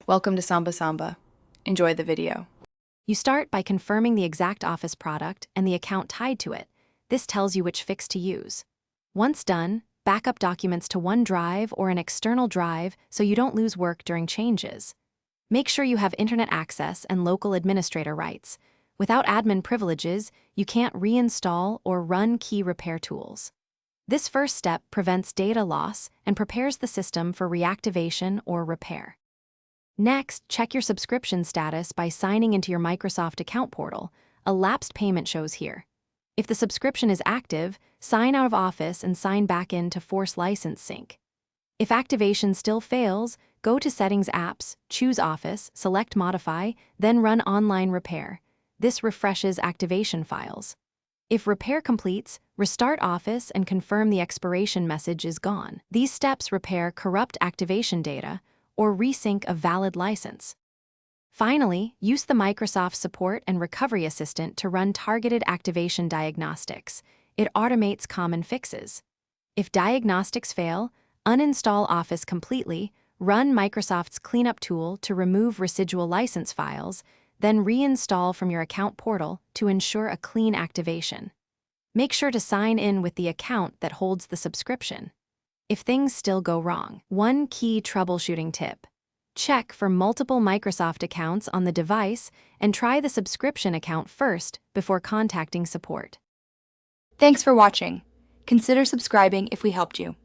Welcome to Samba Samba. Enjoy the video. You start by confirming the exact Office product and the account tied to it. This tells you which fix to use. Once done, backup documents to OneDrive or an external drive so you don't lose work during changes. Make sure you have internet access and local administrator rights. Without admin privileges, you can't reinstall or run key repair tools. This first step prevents data loss and prepares the system for reactivation or repair. Next, check your subscription status by signing into your Microsoft account portal. A lapsed payment shows here. If the subscription is active, sign out of Office and sign back in to force license sync. If activation still fails, go to Settings Apps, choose Office, select Modify, then run Online Repair. This refreshes activation files. If repair completes, restart Office and confirm the expiration message is gone. These steps repair corrupt activation data or resync a valid license. Finally, use the Microsoft Support and Recovery Assistant to run targeted activation diagnostics. It automates common fixes. If diagnostics fail, uninstall Office completely, run Microsoft's cleanup tool to remove residual license files, then reinstall from your account portal to ensure a clean activation. Make sure to sign in with the account that holds the subscription. If things still go wrong, one key troubleshooting tip: check for multiple Microsoft accounts on the device and try the subscription account first before contacting support. Thanks for watching. Consider subscribing if we helped you.